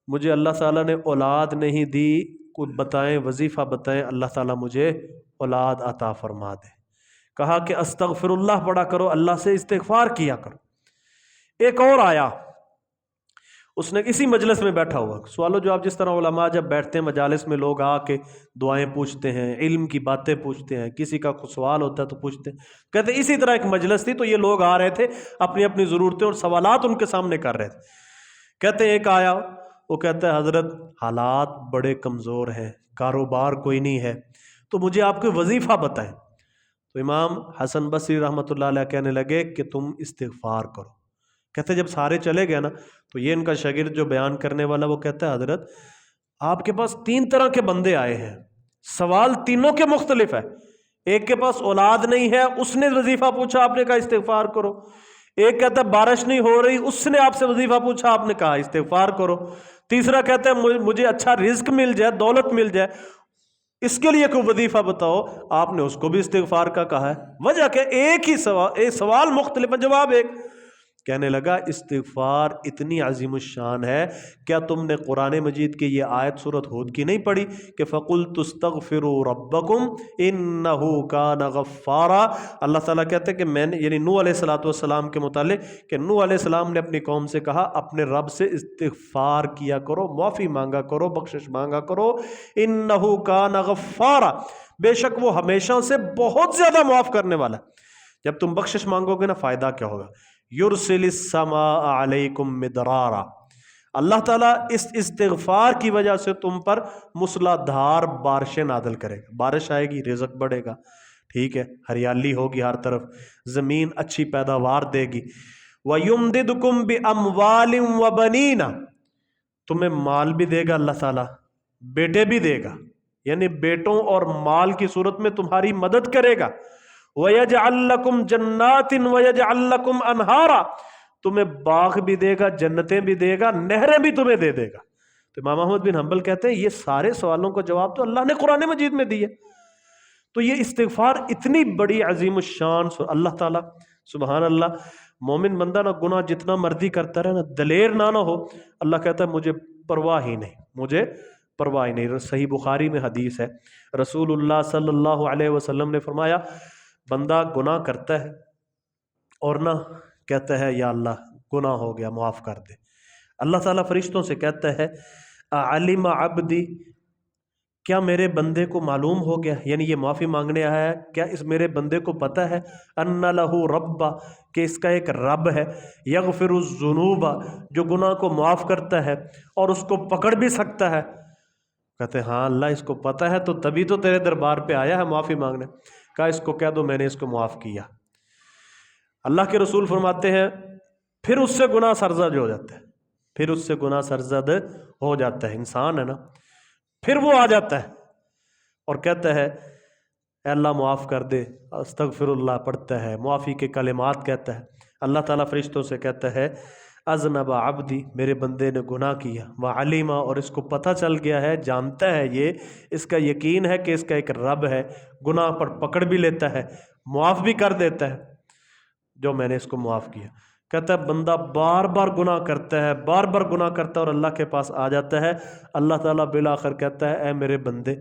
مجھے اللہ تعالیٰ نے اولاد نہیں دی، کوئی بتائیں، وظیفہ بتائیں، اللہ تعالیٰ مجھے اولاد عطا فرما دے۔ کہا کہ استغفر اللہ پڑھا کرو، اللہ سے استغفار کیا کرو۔ ایک اور آیا، اس نے اسی مجلس میں بیٹھا ہوا، سوال و جواب جس طرح علماء جب بیٹھتے ہیں مجالس میں، لوگ آ کے دعائیں پوچھتے ہیں، علم کی باتیں پوچھتے ہیں، کسی کا کوئی سوال ہوتا ہے تو پوچھتے ہیں، کہتے ہیں اسی طرح ایک مجلس تھی، تو یہ لوگ آ رہے تھے اپنی اپنی ضرورتیں اور سوالات ان کے سامنے کر رہے تھے۔ کہتے ہیں ایک آیا، وہ کہتا ہے حضرت حالات بڑے کمزور ہیں، کاروبار کوئی نہیں ہے، تو مجھے آپ کے وظیفہ بتائیں۔ تو امام حسن بصری رحمۃ اللہ علیہ کہنے لگے کہ تم استغفار کرو۔ کہتے جب سارے چلے گئے نا، تو یہ ان کا شاگرد جو بیان کرنے والا، وہ کہتا ہے حضرت آپ کے پاس 3 طرح کے بندے آئے ہیں، سوال تینوں کے مختلف ہے۔ ایک کے پاس اولاد نہیں ہے، اس نے وظیفہ پوچھا، آپ نے کہا استغفار کرو۔ ایک کہتا ہے بارش نہیں ہو رہی، اس نے آپ سے وظیفہ پوچھا، آپ نے کہا استغفار کرو۔ تیسرا کہتا ہے مجھے اچھا رزق مل جائے، دولت مل جائے، اس کے لیے کوئی وظیفہ بتاؤ، آپ نے اس کو بھی استغفار کا کہا ہے۔ وجہ کہ ایک ہی سوال مختلف ہے، جواب ایک۔ کہنے لگا استغفار اتنی عظیم الشان ہے، کیا تم نے قرآن مجید کی یہ آیت سورۃ ہود کی نہیں پڑھی کہ فَقُلْتُ اسْتَغْفِرُوا رَبَّكُمْ إِنَّهُ كَانَ غَفَّارًا؟ اللہ تعالیٰ کہتے ہیں کہ میں نے، یعنی نوح علیہ السلام کے متعلق، کہ نوح علیہ السلام نے اپنی قوم سے کہا اپنے رب سے استغفار کیا کرو، معافی مانگا کرو، بخشش مانگا کرو، إِنَّهُ كَانَ غَفَّارًا، بے شک وہ ہمیشہ سے بہت زیادہ معاف کرنے والا ہے۔ جب تم بخشش مانگو گے نا، فائدہ کیا ہوگا؟ یرسل السماء علیکم مدرارا، اللہ تعالیٰ اس استغفار کی وجہ سے تم پر موسلادھار بارشیں نازل کرے گا، بارش آئے گی، رزق بڑھے گا، ٹھیک ہے، ہریالی ہوگی ہر طرف، زمین اچھی پیداوار دے گی۔ وَيُمْدِدُكُمْ بِأَمْوَالٍ وَبَنِينَ، تمہیں مال بھی دے گا اللہ تعالیٰ، بیٹے بھی دے گا، یعنی بیٹوں اور مال کی صورت میں تمہاری مدد کرے گا۔ وَيَجْعَلْ لَكُمْ جَنَّاتٍ وَيَجْعَلْ لَكُمْ أَنْهَارًا، تمہیں باغ بھی دے گا، جنتیں بھی دے گا، نہریں بھی تمہیں دے دے گا۔ تو امام احمد بن حنبل کہتے ہیں یہ سارے سوالوں کا جواب تو اللہ نے قرآن مجید میں دیا۔ تو یہ استغفار اتنی بڑی عظیم الشان، اللہ تعالیٰ سبحان اللہ، مومن بندہ نہ گناہ جتنا مرضی کرتا رہے نا، دلیر نہ ہو، اللہ کہتا ہے مجھے پرواہ ہی نہیں، مجھے پرواہ ہی نہیں۔ صحیح بخاری میں حدیث ہے، رسول اللہ صلی اللہ علیہ وسلم نے فرمایا بندہ گناہ کرتا ہے اور نہ کہتا ہے یا اللہ گناہ ہو گیا معاف کر دے. اللہ تعالیٰ فرشتوں سے کہتا ہے علم عبدی، کیا میرے بندے کو معلوم ہو گیا، یعنی یہ معافی مانگنے آیا ہے، کیا اس میرے بندے کو پتہ ہے ان لہ ربا، کہ اس کا ایک رب ہے، یغفر الذنوب، جو گناہ کو معاف کرتا ہے اور اس کو پکڑ بھی سکتا ہے. کہتے ہیں ہاں اللہ اس کو پتہ ہے تو تبھی تو تیرے دربار پہ آیا ہے معافی مانگنے. کہا اس کو کہہ دو میں نے اس کو معاف کیا. اللہ کے رسول فرماتے ہیں پھر اس سے گناہ سرزد ہو جاتا ہے، پھر اس سے گناہ سرزد ہو جاتا ہے، انسان ہے نا. پھر وہ آ جاتا ہے اور کہتا ہے اے اللہ معاف کر دے، استغفر اللہ پڑھتا ہے، معافی کے کلمات کہتا ہے. اللہ تعالیٰ فرشتوں سے کہتا ہے اذنب عبدی، میرے بندے نے گناہ کیا، وعلم، اور اس کو پتہ چل گیا ہے، جانتا ہے، یہ اس کا یقین ہے کہ اس کا ایک رب ہے، گناہ پر پکڑ بھی لیتا ہے، معاف بھی کر دیتا ہے جو میں نے اس کو معاف کیا. کہتا ہے بندہ بار بار گناہ کرتا ہے، بار بار گناہ کرتا ہے اور اللہ کے پاس آ جاتا ہے. اللہ تعالیٰ بالآخر کہتا ہے اے میرے بندے،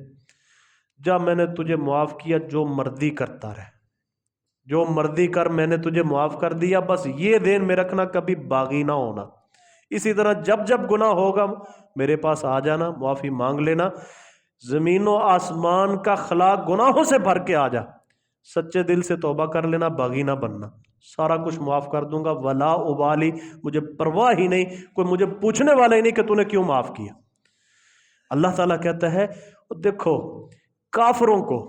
جب میں نے تجھے معاف کیا جو مرضی کرتا رہے، جو مرضی کر، میں نے تجھے معاف کر دیا، بس یہ دین میں رکھنا کبھی باغی نہ ہونا. اسی طرح جب جب گناہ ہوگا میرے پاس آ جانا، معافی مانگ لینا. زمین و آسمان کا خلا گناہوں سے بھر کے آ جا، سچے دل سے توبہ کر لینا، باغی نہ بننا، سارا کچھ معاف کر دوں گا. ولا ابالی، مجھے پرواہ ہی نہیں، کوئی مجھے پوچھنے والا ہی نہیں کہ تو نے کیوں معاف کیا. اللہ تعالیٰ کہتا ہے دیکھو کافروں کو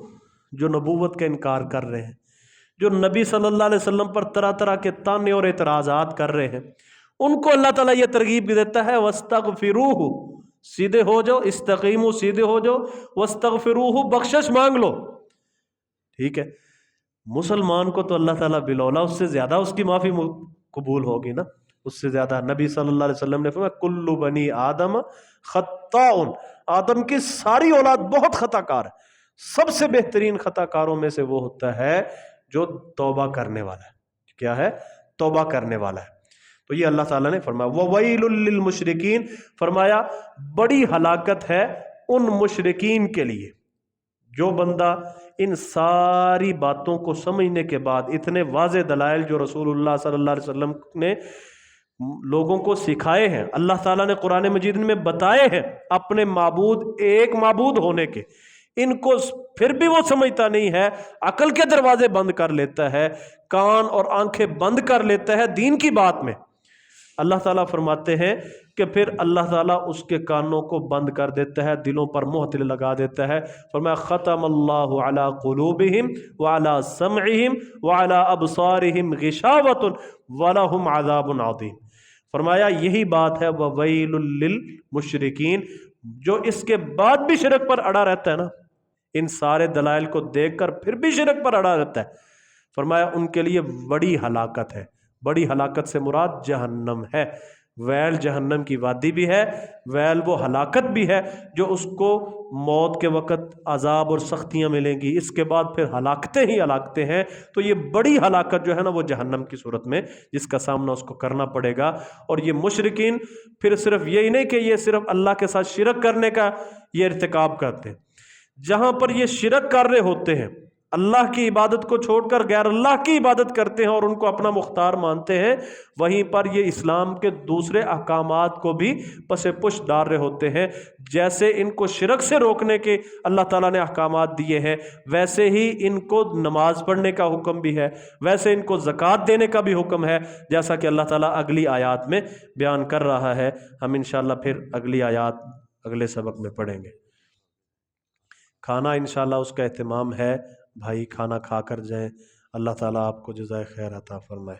جو نبوت کا انکار کر رہے ہیں، جو نبی صلی اللہ علیہ وسلم پر طرح طرح کے طعنے اور اعتراضات کر رہے ہیں، ان کو اللہ تعالیٰ یہ ترغیب بھی دیتا ہے وَاسْتَغْفِرُوهُ، سیدھے ہو جاؤ، استقیموا، سیدھے ہو جاؤ، وَاسْتَغْفِرُوهُ، بخشش مانگ لو. ٹھیک ہے، مسلمان کو تو اللہ تعالیٰ بلولا اس سے زیادہ اس کی معافی قبول ہوگی نا، اس سے زیادہ. نبی صلی اللہ علیہ وسلم نے فرمایا کل بنی آدم خطاء، آدم کی ساری اولاد بہت خطا کار ہے، سب سے بہترین خطا کاروں میں سے وہ ہوتا ہے جو توبہ کرنے والا ہے. کیا ہے؟ توبہ کرنے والا ہے. تو یہ اللہ تعالیٰ نے فرمایا وَوَيْلٌ لِّلْمُشْرِكِينَ، فرمایا بڑی ہلاکت ہے ان مشرکین کے لیے. جو بندہ ان ساری باتوں کو سمجھنے کے بعد، اتنے واضح دلائل جو رسول اللہ صلی اللہ علیہ وسلم نے لوگوں کو سکھائے ہیں، اللہ تعالیٰ نے قرآن مجید میں بتائے ہیں اپنے معبود ایک معبود ہونے کے، ان کو پھر بھی وہ سمجھتا نہیں ہے، عقل کے دروازے بند کر لیتا ہے، کان اور آنکھیں بند کر لیتا ہے دین کی بات میں. اللہ تعالیٰ فرماتے ہیں کہ پھر اللہ تعالیٰ اس کے کانوں کو بند کر دیتا ہے، دلوں پر مہر لگا دیتا ہے. فرمایا ختم اللہ علی قلوبہم وعلی سمعہم وعلی ابصارہم غشاوۃ ولہم عذاب عظیم. فرمایا یہی بات ہے وویل للمشرکین، جو اس کے بعد بھی شرک پر اڑا رہتا ہے نا، ان سارے دلائل کو دیکھ کر پھر بھی شرک پر اڑا رہتا ہے، فرمایا ان کے لیے بڑی ہلاکت ہے. بڑی ہلاکت سے مراد جہنم ہے. ویل جہنم کی وادی بھی ہے، ویل وہ ہلاکت بھی ہے جو اس کو موت کے وقت عذاب اور سختیاں ملیں گی، اس کے بعد پھر ہلاکتیں ہی ہلاکتیں ہیں. تو یہ بڑی ہلاکت جو ہے نا وہ جہنم کی صورت میں جس کا سامنا اس کو کرنا پڑے گا. اور یہ مشرکین پھر صرف یہی نہیں کہ یہ صرف اللہ کے ساتھ شرک کرنے کا یہ ارتکاب کرتے ہیں، جہاں پر یہ شرک کر رہے ہوتے ہیں، اللہ کی عبادت کو چھوڑ کر غیر اللہ کی عبادت کرتے ہیں اور ان کو اپنا مختار مانتے ہیں، وہیں پر یہ اسلام کے دوسرے احکامات کو بھی پس پش ڈال رہے ہوتے ہیں. جیسے ان کو شرک سے روکنے کے اللہ تعالیٰ نے احکامات دیے ہیں، ویسے ہی ان کو نماز پڑھنے کا حکم بھی ہے، ویسے ان کو زکوٰۃ دینے کا بھی حکم ہے، جیسا کہ اللہ تعالیٰ اگلی آیات میں بیان کر رہا ہے. ہم انشاءاللہ پھر اگلی آیات اگلے سبق میں پڑھیں گے. کھانا انشاءاللہ اس کا اہتمام ہے، بھائی کھانا کھا کر جائیں. اللہ تعالیٰ آپ کو جزائے خیر عطا فرمائے.